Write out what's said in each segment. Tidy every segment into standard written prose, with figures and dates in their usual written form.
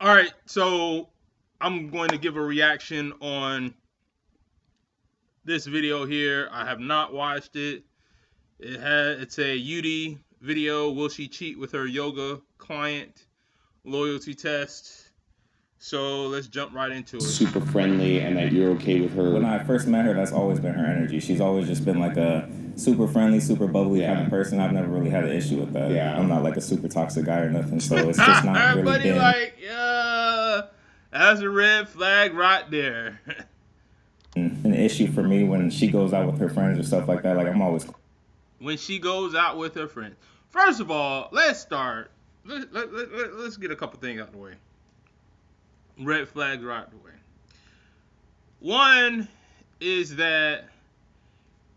All right, so I'm going to give a reaction on this video here. I have not watched it. It's a Yudi video. Will she cheat with her yoga client? Loyalty test. So let's jump right into it. Super friendly and that you're okay with her. When I first met her, that's always been her energy. She's always just been like a super friendly, super bubbly kind of person. I've never really had an issue with that. Yeah. I'm not like a super toxic guy or nothing, so it's just not really Everybody been... like, yeah, that's a red flag right there. an issue for me when she goes out with her friends or stuff like that. Like, I'm always... When she goes out with her friends. First of all, let's start. Let's get a couple things out of the way. Red flags right away. One is that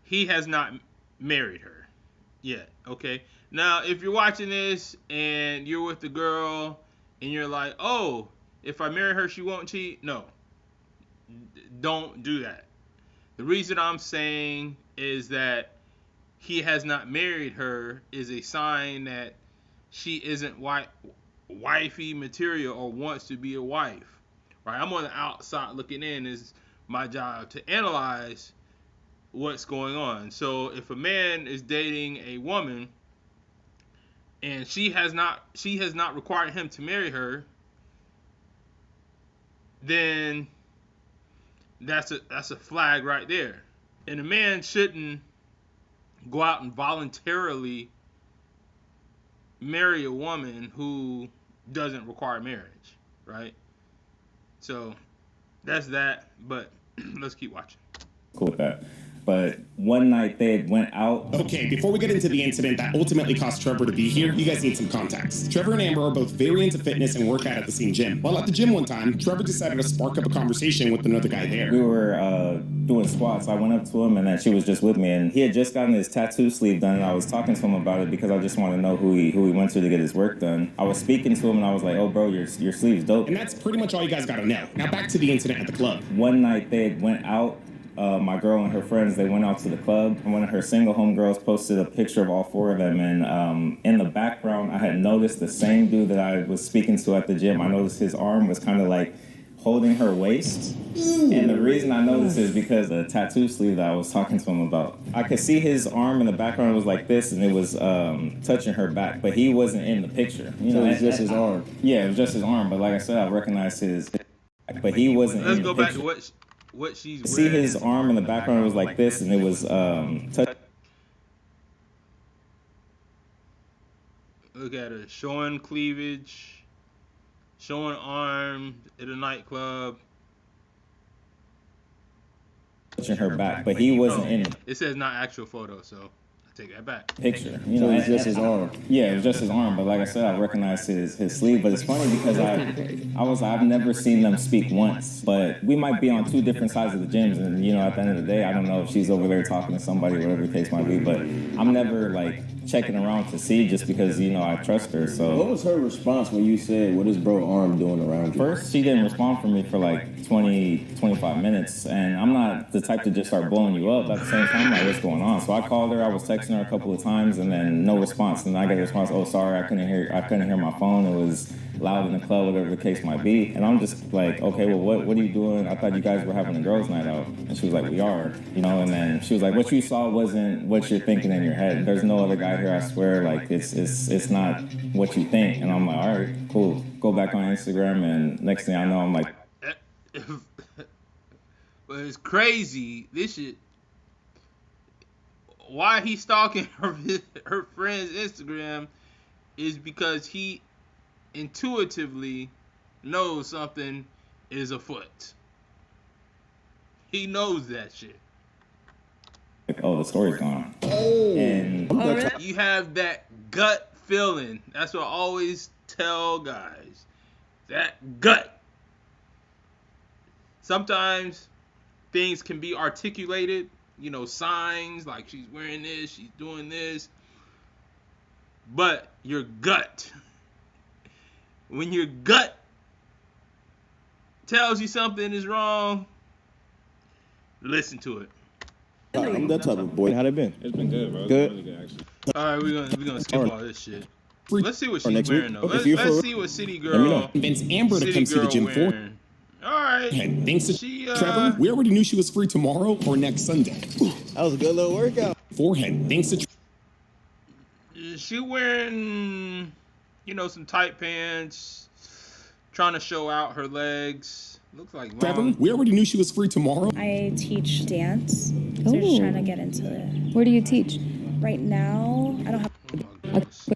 he has not married her yet. Okay. Now, if you're watching this and you're with the girl and you're like, oh, if I marry her, she won't cheat. No. Don't do that. The reason I'm saying is that he has not married her is a sign that she isn't wifey material or wants to be a wife. Right? I'm on the outside looking in. It's my job to analyze what's going on. So if a man is dating a woman and she has not required him to marry her, then that's a flag right there. And a man shouldn't go out and voluntarily marry a woman who doesn't require marriage, right? So that's that, but let's keep watching. cool with that. But one night they went out. Okay, before we get into the incident that ultimately caused Trevor to be here, you guys need some context. Trevor and Amber are both very into fitness and work out at the same gym. While at the gym one time, Trevor decided to spark up a conversation with another guy there. We were doing squats. I went up to him and then she was just with me. And he had just gotten his tattoo sleeve done. And I was talking to him about it because I just wanted to know who he went to get his work done. I was speaking to him and I was like, oh, bro, your sleeve's dope. And that's pretty much all you guys gotta know. Now back to the incident at the club. One night they went out. My girl and her friends, they went out to the club. And one of her single homegirls posted a picture of all four of them. And in the background, I had noticed the same dude that I was speaking to at the gym. I noticed his arm was kind of like holding her waist. And the reason I noticed is because the tattoo sleeve that I was talking to him about. I could see his arm in the background was like this, and it was touching her back. But he wasn't in the picture. You know, it was just his arm. Yeah, it was just his arm. But like I said, I recognized his... But he wasn't Let's in the go back picture. to what she's wearing. See his arm in the background was like this, and it was Look at her showing cleavage, showing arm at a nightclub. touching her back, but he wasn't in the It says not actual photo, so I take that back. picture. You So know, it was just his arm. yeah, it was just his arm. But like I said, I recognized his sleeve. But it's funny because I've never seen them speak once. But we might be on two different sides of the gyms, and you know, at the end of the day, I don't know if she's over there talking to somebody, whatever the case might be. But I'm never like checking around to see just because you know I trust her. What So was her response when you said, what is bro arm doing around you? first, she didn't respond for me for like 25 minutes, and I'm not the type to just start blowing you up at the same time. Like, what's going on? So I called her. I was texting her a couple of times, and then no response. And I got a response. Oh, sorry, I couldn't hear my phone. It was loud in the club, whatever the case might be. And I'm just like, okay, well, what are you doing? I thought you guys were having a girls' night out. And she was like, we are, you know. And then she was like, what you saw wasn't what you're thinking in your head. There's no other guy here, I swear. Like, it's not what you think. And I'm like, all right, cool. Go back on Instagram, and next thing I know, I'm like, But it's crazy. This shit. Why he's stalking her friend's Instagram is because he intuitively knows something is afoot. He knows that shit. oh, the story's gone. And You have that gut feeling. That's what I always tell guys. That gut. Sometimes things can be articulated, you know, signs like she's wearing this, she's doing this. But your gut, when your gut tells you something is wrong, listen to it. I'm that type of boy. How'd it been? It's been good, bro. It's Good? been really good, actually. All right, we're gonna skip all this shit. free Let's see what Or she's next wearing week? though. If you're Let's for- see what City Let me know. Girl. convince Amber to City come see the Girl gym for. wearing. All right. And thanks to She Trevor, we already knew she was free tomorrow or next Sunday. That was a good little workout. Forehead, thanks to she wearing, some tight pants, trying to show out her legs. Looks like Trevor, long. we already knew she was free tomorrow. I teach dance. So we're just trying to get into it. Where do you teach? Right now, I don't have. Oh my goodness.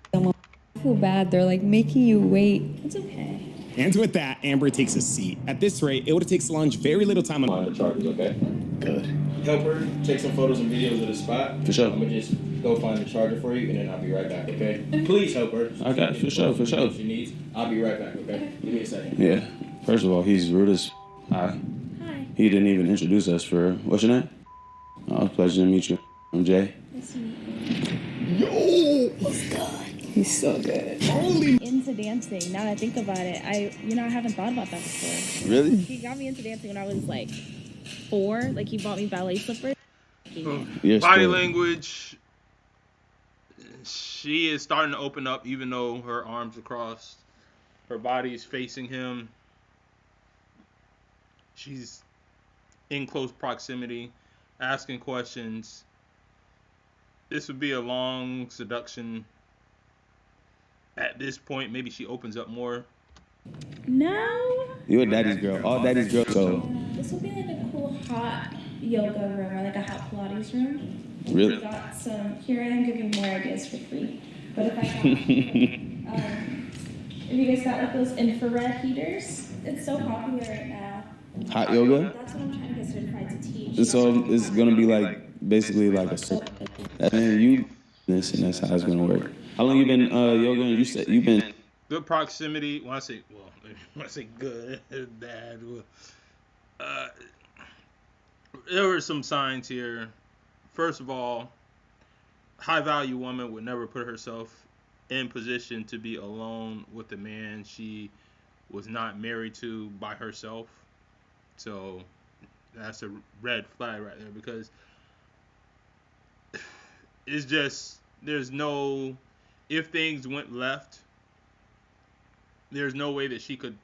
I feel bad. They're like making you wait. It's okay. And with that, Amber takes a seat. At this rate, it would take Solange very little time. Find the charges, okay? Good. Help her take some photos and videos of the spot. For sure. I'm gonna just go find the charger for you, and then I'll be right back, okay? Please help her. I got it, for sure, for sure. She needs. I'll be right back, okay? Give me a second. Yeah. First of all, he's rude as. Hi. Hi. He didn't even introduce us for. What's your name? Oh, pleasure to meet you. I'm Jay. Nice to meet Yo! He's so good. Holy you. Into dancing. Now that I think about it, I haven't thought about that before. Really? He got me into dancing when I was like 4. Like he bought me ballet slippers. Your Body story. language. She is starting to open up, even though her arms are crossed. Her body is facing him. She's in close proximity, asking questions. This would be a long seduction. At this point, maybe she opens up more. No. You a daddy's girl. All daddy's girls. So, This would be like a cool hot yoga room or like a hot Pilates room. really? We got some. Here I am giving more ideas for free. But if I got, if you guys got like those infrared heaters, it's so popular right now. Hot yoga? That's what I'm trying to get certified to teach. So it's gonna be like basically like a. And you this and that's how it's gonna work. How long you been yoga? And you said you've been. Good proximity. When I say good, bad. There were some signs here. First of all, high value woman would never put herself in position to be alone with a man she was not married to by herself. So that's a red flag right there, because it's just, there's no, if things went left, there's no way that she could,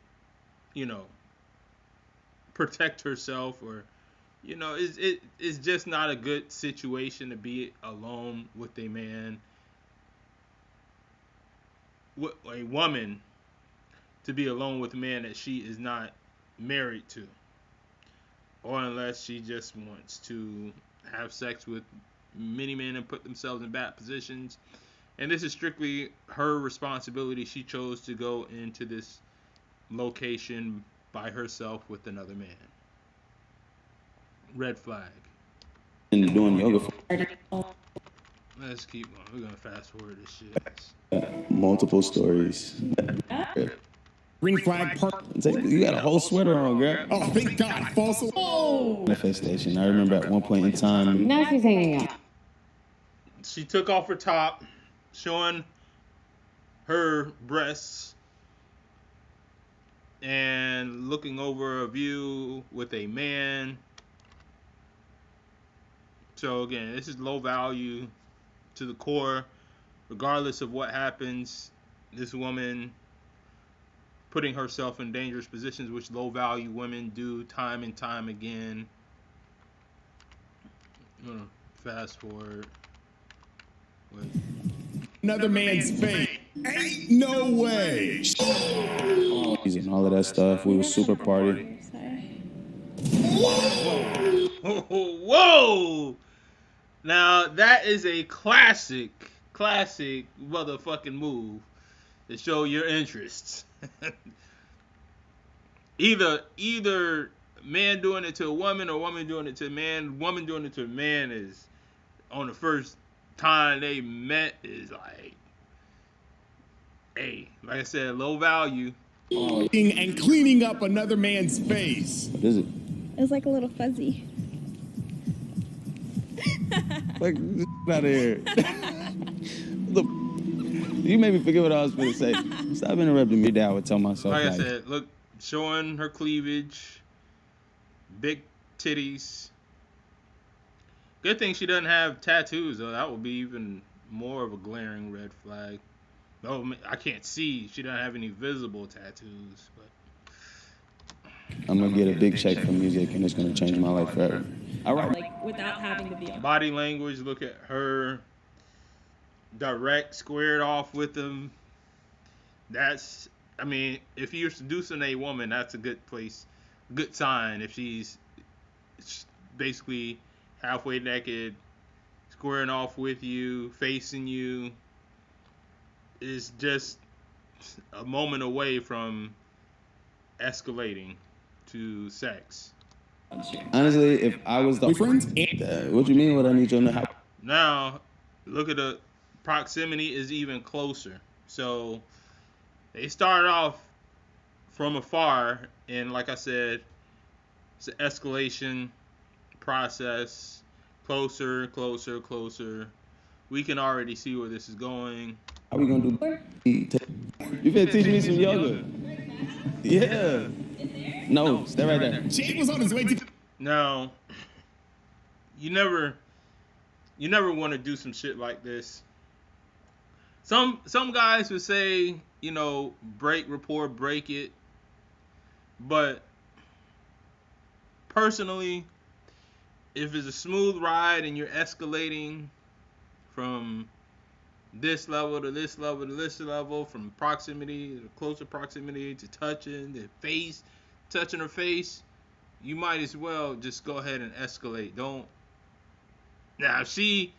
protect herself, or, it's just not a good situation to be alone with a man, a woman, to be alone with a man that she is not married to, or unless she just wants to have sex with many men and put themselves in bad positions. And this is strictly her responsibility. She chose to go into this location by herself with another man. Red flag. Doing yoga for Let's keep going. We're gonna fast forward this shit. multiple stories. green flag part. You got a whole sweater on, girl. Oh, thank God. False. Oh! Manifestation. I remember at one point in time. Now she's hanging out. She took off her top, showing her breasts, and looking over a view with a man. So again, this is low value to the core. Regardless of what happens, this woman putting herself in dangerous positions, which low value women do time and time again. I'm gonna fast forward. Another man's face. Ain't no way. And all of that stuff. We was super party. Whoa! Now that is a classic motherfucking move to show your interests. Either man doing it to a woman or woman doing it to a man. Woman doing it to a man is, on the first time they met, is like, hey, like I said, low value. And cleaning up another man's face. What is it? It was like a little fuzzy. Like, out of here. Look, you made me forget what I was going to say. Stop interrupting me. That I would tell myself. Like I said, look, showing her cleavage, big titties. Good thing she doesn't have tattoos, though. That would be even more of a glaring red flag. Oh, I can't see. She doesn't have any visible tattoos, but I'm gonna get a big check for music, and it's gonna change my life forever. All right. Like without having to be on. body language. Look at her. Direct, squared off with him. That's, I mean, if you're seducing a woman, that's a good place, good sign. If she's basically halfway naked, squaring off with you, facing you, is just a moment away from escalating to sex. Honestly, if I was the Boyfriends? what you mean? What I need you to know? Now, look at the proximity is even closer. So they started off from afar, and like I said, it's an escalation process. Closer, closer, closer. We can already see where this is going. How we gonna do? You finna teach me some yoga? Yeah. No, stay right there. Jay was on his way to. Now, you never want to do some shit like this. Some guys would say, you know, break rapport, break it. But personally, if it's a smooth ride and you're escalating from this level to this level to this level, from proximity to closer proximity to touching her face, you might as well just go ahead and escalate. Don't. Now, if she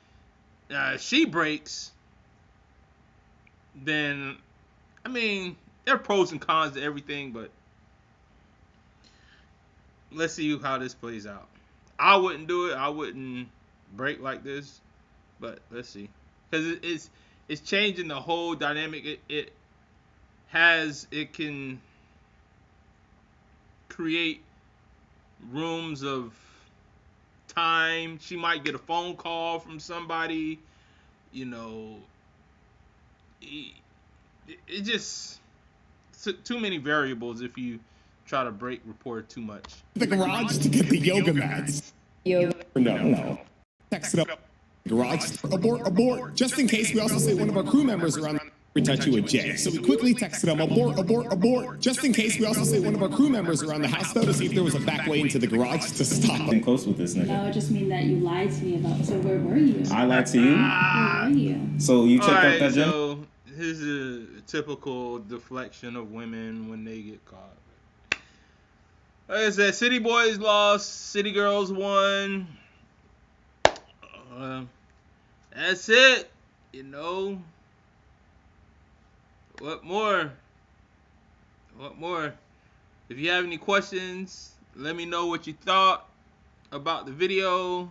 breaks, then, I mean, there are pros and cons to everything, but let's see how this plays out. I wouldn't do it. I wouldn't break like this, but let's see, because it's changing the whole dynamic. It can create rooms of time. She might get a phone call from somebody, you know. It just too many variables if you try to break rapport too much. The garage to get the yoga mats. Yoga. No. Text it up. Garage. Abort. Just in case, we also say one of our crew members around. We touch you with Jay. So we quickly texted him, abort. Just in case, we also say one of our crew members around the house, though, to see if there was a back way into the garage to stop Getting him. close with this nigga. No, it just mean that you lied to me about. So where were you? I lied to you. Where were you? So you checked out Alright, that gym? so this is a typical deflection of women when they get caught. Like I said, City Boys lost, City Girls won. That's it. You know. What more? If you have any questions, let me know what you thought about the video.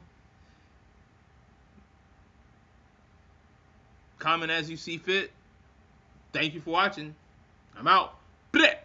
Comment as you see fit. Thank you for watching. I'm out. Bleh.